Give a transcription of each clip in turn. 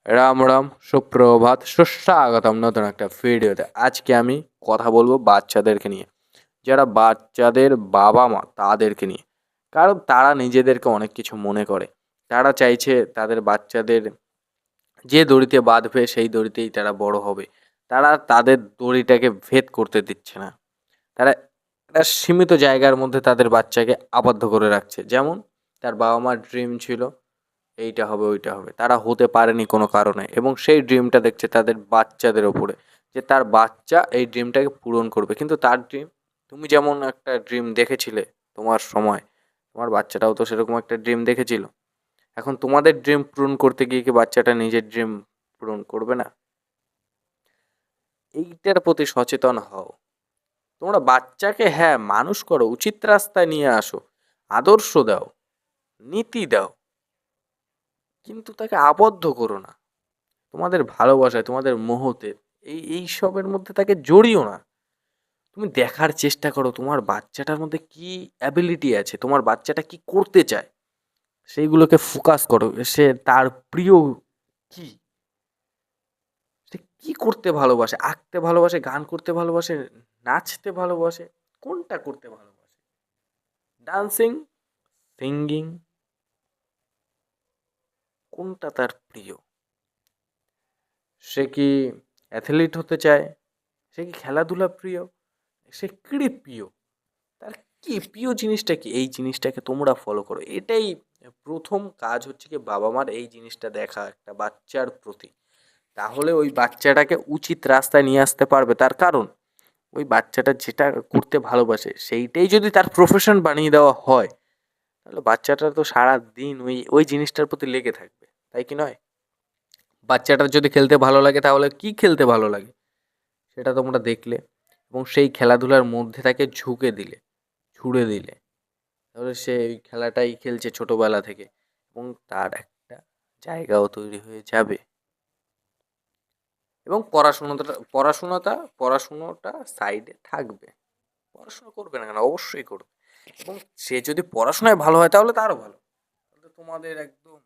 রাম রাম, সুপ্রভাত, সুস্বাগতম নতুন একটা ভিডিওতে। আজকে আমি কথা বলবো বাচ্চাদেরকে নিয়ে, যারা বাচ্চাদের বাবা মা তাদেরকে নিয়ে। কারণ তারা নিজেদেরকে অনেক কিছু মনে করে। তারা চাইছে তাদের বাচ্চাদের যে দড়িতে বাঁধবে সেই দড়িতেই তারা বড় হবে। তারা তাদের দড়িটাকে ভেদ করতে দিচ্ছে না। তারা একটা সীমিত জায়গার মধ্যে তাদের বাচ্চাকে আবদ্ধ করে রাখছে। যেমন তার বাবা মার ড্রিম ছিল এইটা হবে ওইটা হবে, তারা হতে পারেনি কোনো কারণে, এবং সেই ড্রিমটা দেখছে তাদের বাচ্চাদের ওপরে, যে তার বাচ্চা এই ড্রিমটাকে পূরণ করবে। কিন্তু তার ড্রিম, তুমি যেমন একটা ড্রিম দেখেছিলে তোমার সময়, তোমার বাচ্চাটাও তো সেরকম একটা ড্রিম দেখেছিল। এখন তোমাদের ড্রিম পূরণ করতে গিয়ে কি বাচ্চাটা নিজের ড্রিম পূরণ করবে না? এইটার প্রতি সচেতন হও। তোমরা বাচ্চাকে হ্যাঁ মানুষ করো, উচিত রাস্তায় নিয়ে আসো, আদর্শ দাও, নীতি দাও, কিন্তু তাকে আবদ্ধ করো না তোমাদের ভালোবাসায়, তোমাদের মোহতে। এইসবের মধ্যে তাকে জড়িও না। তুমি দেখার চেষ্টা করো তোমার বাচ্চাটার মধ্যে কি অ্যাবিলিটি আছে, তোমার বাচ্চাটা কি করতে চায়, সেইগুলোকে ফোকাস করো। সে তার প্রিয় কি, সে কি করতে ভালোবাসে, আঁকতে ভালোবাসে, গান করতে ভালোবাসে, নাচতে ভালোবাসে, কোনটা করতে ভালোবাসে? ডান্সিং, সিঙ্গিং, কোনটা তার প্রিয়? সে কি অ্যাথলিট হতে চায়? সে কি খেলাধুলা প্রিয়? সে ক্রীড় প্রিয়? তার কি প্রিয় জিনিসটা কি? এই জিনিসটাকে তোমরা ফলো করো। এটাই প্রথম কাজ, হচ্ছে কি বাবা মার এই জিনিসটা দেখা একটা বাচ্চার প্রতি। তাহলে ওই বাচ্চাটাকে উচিত রাস্তায় নিয়ে আসতে পারবে। তার কারণ ওই বাচ্চাটা যেটা করতে ভালোবাসে সেইটাই যদি তার প্রফেশন বানিয়ে দেওয়া হয়, তাহলে বাচ্চাটা তো সারা দিন ওই ওই জিনিসটার প্রতি লেগে থাকবে, তাই কি নয়? বাচ্চাটার যদি খেলতে ভালো লাগে, তাহলে কি খেলতে ভালো লাগে সেটা তোমরা দেখলে, এবং সেই খেলাধুলার মধ্যে তাকে ঝুঁকে দিলে, ছুড়ে দিলে, তাহলে সে ওই খেলাটাই খেলছে ছোটবেলা থেকে, এবং তার একটা জায়গাও তৈরি হয়ে যাবে। এবং পড়াশুনোটা সাইডে থাকবে। পড়াশোনা করবে না কেন? অবশ্যই করবে। এবং সে যদি পড়াশোনায় ভালো হয় তাহলে তো আরো ভালো। তাহলে তোমাদের একদম,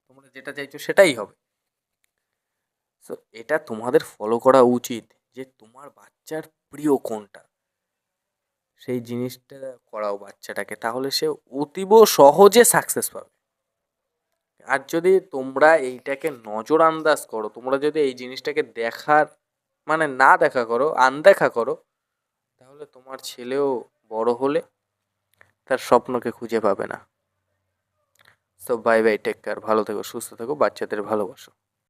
তোমরা যেটা চাইছো সেটাই হবে। সো এটা তোমাদের ফলো করা উচিত, যে তোমার বাচ্চার প্রিয় কোনটা, সেই জিনিসটা করাও বাচ্চাটাকে, তাহলে সে অতীব সহজে সাকসেস পাবে। আর যদি তোমরা এইটাকে নজর আন্দাজ করো, তোমরা যদি এই জিনিসটাকে দেখার মানে না দেখা করো, আনদেখা করো, তাহলে তোমার ছেলেও বড় হলে তার স্বপ্নকে খুঁজে পাবে না। So bye bye, take care, ভালো থেকো, সুস্থ থেকো, বাচ্চাদের ভালোবাসো।